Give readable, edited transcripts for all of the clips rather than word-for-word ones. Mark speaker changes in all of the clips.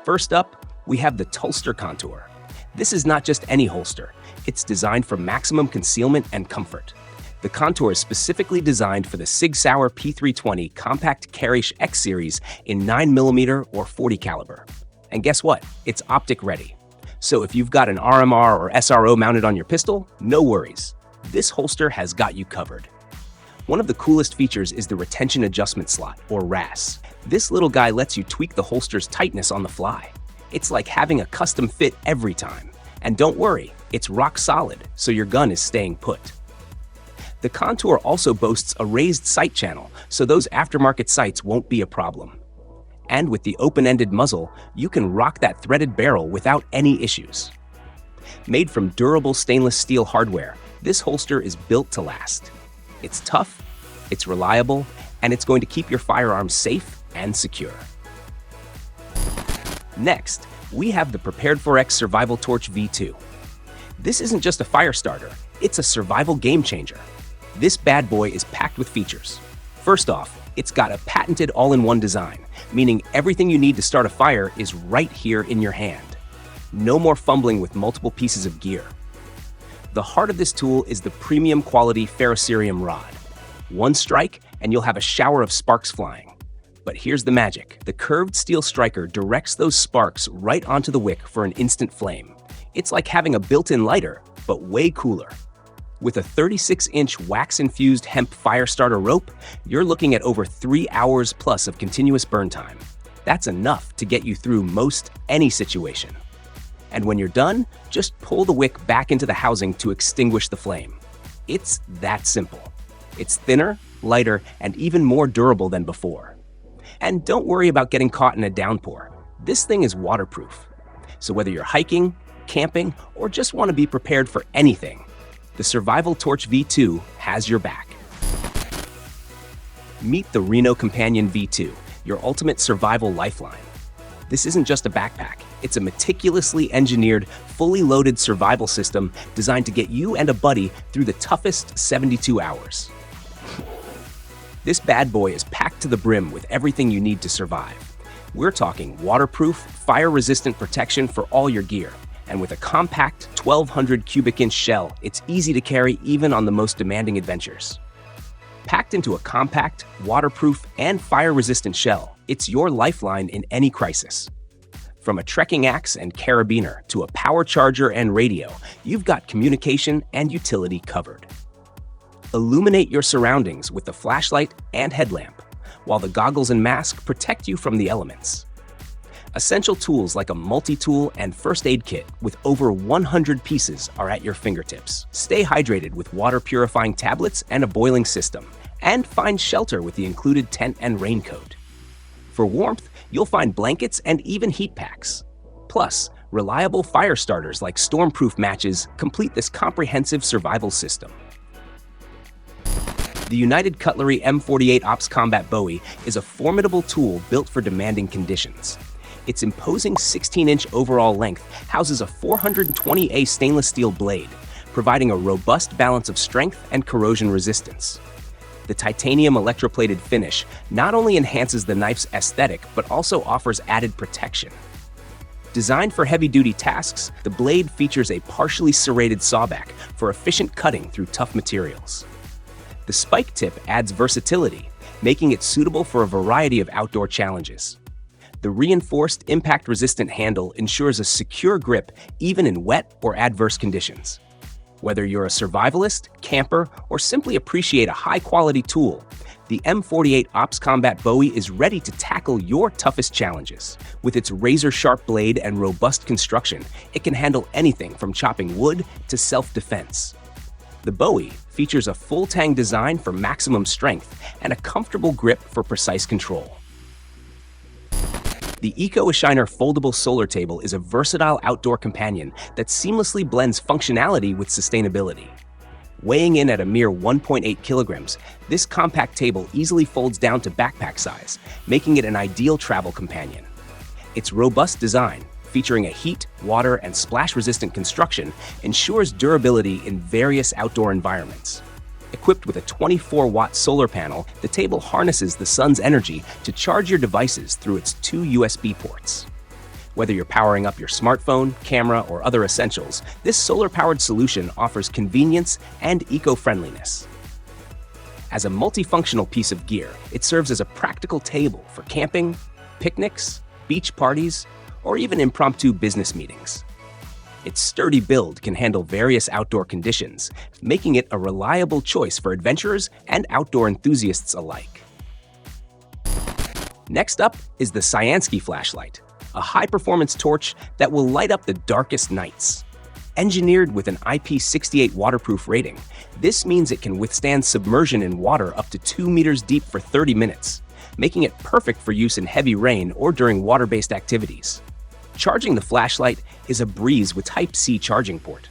Speaker 1: First up, we have the Toster Contour. This is not just any holster. It's designed for maximum concealment and comfort. The Contour is specifically designed for the Sig Sauer P320 Compact Carry X Series in 9mm or 40 caliber. And guess what? It's optic ready. So if you've got an RMR or SRO mounted on your pistol, no worries. This holster has got you covered. One of the coolest features is the Retention Adjustment Slot, or RAS. This little guy lets you tweak the holster's tightness on the fly. It's like having a custom fit every time. And don't worry, it's rock solid, so your gun is staying put. The Contour also boasts a raised sight channel, so those aftermarket sights won't be a problem. And with the open-ended muzzle, you can rock that threaded barrel without any issues. Made from durable stainless steel hardware, this holster is built to last. It's tough, it's reliable, and it's going to keep your firearms safe and secure. Next, we have the Prepared for X Survival Torch V2. This isn't just a fire starter, it's a survival game changer. This bad boy is packed with features. First off, it's got a patented all-in-one design, meaning everything you need to start a fire is right here in your hand. No more fumbling with multiple pieces of gear. The heart of this tool is the premium quality ferrocerium rod. One strike, and you'll have a shower of sparks flying. But here's the magic. The curved steel striker directs those sparks right onto the wick for an instant flame. It's like having a built-in lighter, but way cooler. With a 36-inch wax-infused hemp fire starter rope, you're looking at over 3 hours plus of continuous burn time. That's enough to get you through most any situation. And when you're done, just pull the wick back into the housing to extinguish the flame. It's that simple. It's thinner, lighter, and even more durable than before. And don't worry about getting caught in a downpour. This thing is waterproof. So whether you're hiking, camping, or just want to be prepared for anything, the Survival Torch V2 has your back. Meet the Reno Companion V2, your ultimate survival lifeline. This isn't just a backpack. It's a meticulously engineered, fully loaded survival system designed to get you and a buddy through the toughest 72 hours. This bad boy is packed to the brim with everything you need to survive. We're talking waterproof, fire-resistant protection for all your gear. And with a compact 1,200 cubic inch shell, it's easy to carry even on the most demanding adventures. Packed into a compact, waterproof, and fire-resistant shell, it's your lifeline in any crisis. From a trekking axe and carabiner to a power charger and radio, you've got communication and utility covered. Illuminate your surroundings with the flashlight and headlamp, while the goggles and mask protect you from the elements. Essential tools like a multi-tool and first aid kit with over 100 pieces are at your fingertips. Stay hydrated with water-purifying tablets and a boiling system, and find shelter with the included tent and raincoat. For warmth, you'll find blankets and even heat packs. Plus, reliable fire starters like stormproof matches complete this comprehensive survival system. The United Cutlery M48 Ops Combat Bowie is a formidable tool built for demanding conditions. Its imposing 16-inch overall length houses a 420A stainless steel blade, providing a robust balance of strength and corrosion resistance. The titanium electroplated finish not only enhances the knife's aesthetic, but also offers added protection. Designed for heavy-duty tasks, the blade features a partially serrated sawback for efficient cutting through tough materials. The spike tip adds versatility, making it suitable for a variety of outdoor challenges. The reinforced impact-resistant handle ensures a secure grip even in wet or adverse conditions. Whether you're a survivalist, camper, or simply appreciate a high-quality tool, the M48 Ops Combat Bowie is ready to tackle your toughest challenges. With its razor-sharp blade and robust construction, it can handle anything from chopping wood to self-defense. The Bowie features a full-tang design for maximum strength and a comfortable grip for precise control. The EcoAiner Foldable Solar Table is a versatile outdoor companion that seamlessly blends functionality with sustainability. Weighing in at a mere 1.8 kilograms, this compact table easily folds down to backpack size, making it an ideal travel companion. Its robust design, featuring a heat, water, and splash-resistant construction, ensures durability in various outdoor environments. Equipped with a 24-watt solar panel, the table harnesses the sun's energy to charge your devices through its 2 USB ports. Whether you're powering up your smartphone, camera, or other essentials, this solar-powered solution offers convenience and eco-friendliness. As a multifunctional piece of gear, it serves as a practical table for camping, picnics, beach parties, or even impromptu business meetings. Its sturdy build can handle various outdoor conditions, making it a reliable choice for adventurers and outdoor enthusiasts alike. Next up is the Sansy Flashlight, a high-performance torch that will light up the darkest nights. Engineered with an IP68 waterproof rating, this means it can withstand submersion in water up to 2 meters deep for 30 minutes, making it perfect for use in heavy rain or during water-based activities. Charging the flashlight is a breeze with Type-C charging port.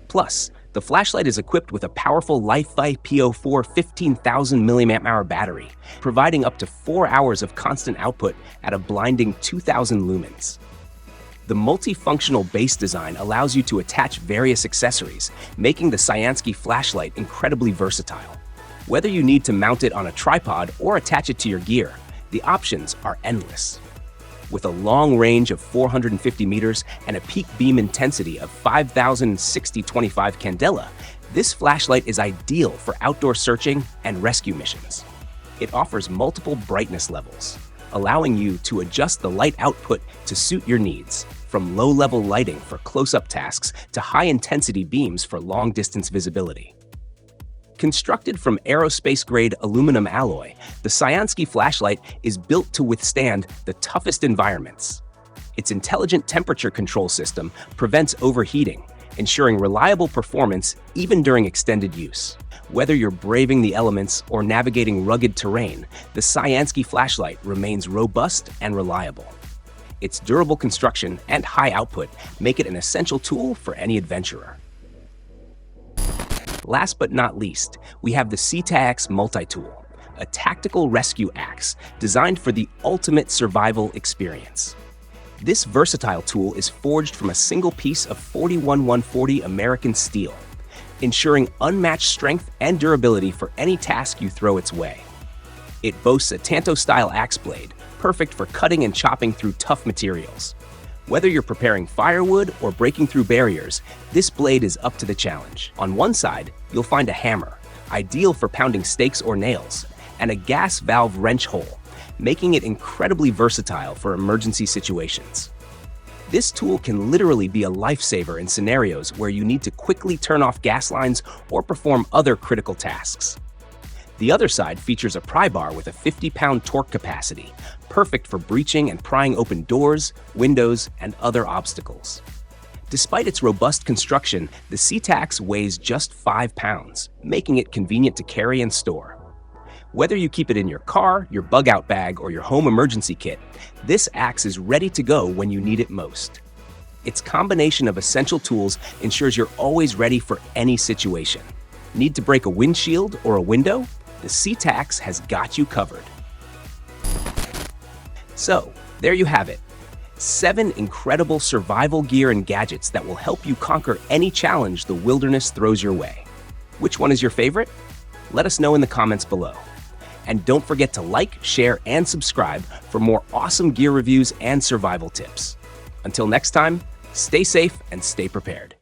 Speaker 1: Plus, the flashlight is equipped with a powerful LiFi-PO4 15,000 mAh battery, providing up to 4 hours of constant output at a blinding 2,000 lumens. The multifunctional base design allows you to attach various accessories, making the Sansy Flashlight incredibly versatile. Whether you need to mount it on a tripod or attach it to your gear, the options are endless. With a long range of 450 meters and a peak beam intensity of 5,060-25 candela, this flashlight is ideal for outdoor searching and rescue missions. It offers multiple brightness levels, allowing you to adjust the light output to suit your needs, from low-level lighting for close-up tasks to high-intensity beams for long-distance visibility. Constructed from aerospace-grade aluminum alloy, the Sansy Flashlight is built to withstand the toughest environments. Its intelligent temperature control system prevents overheating, ensuring reliable performance even during extended use. Whether you're braving the elements or navigating rugged terrain, the Sansy Flashlight remains robust and reliable. Its durable construction and high output make it an essential tool for any adventurer. Last but not least, we have the CTAX Multitool, a tactical rescue axe designed for the ultimate survival experience. This versatile tool is forged from a single piece of 41-140 American steel, ensuring unmatched strength and durability for any task you throw its way. It boasts a Tanto-style axe blade, perfect for cutting and chopping through tough materials. Whether you're preparing firewood or breaking through barriers, this blade is up to the challenge. On one side, you'll find a hammer, ideal for pounding stakes or nails, and a gas valve wrench hole, making it incredibly versatile for emergency situations. This tool can literally be a lifesaver in scenarios where you need to quickly turn off gas lines or perform other critical tasks. The other side features a pry bar with a 50-pound torque capacity, perfect for breaching and prying open doors, windows, and other obstacles. Despite its robust construction, the CTAX weighs just 5 pounds, making it convenient to carry and store. Whether you keep it in your car, your bug-out bag, or your home emergency kit, this axe is ready to go when you need it most. Its combination of essential tools ensures you're always ready for any situation. Need to break a windshield or a window? The CTAX has got you covered. So, there you have it. 7 incredible survival gear and gadgets that will help you conquer any challenge the wilderness throws your way. Which one is your favorite? Let us know in the comments below. And don't forget to like, share, and subscribe for more awesome gear reviews and survival tips. Until next time, stay safe and stay prepared.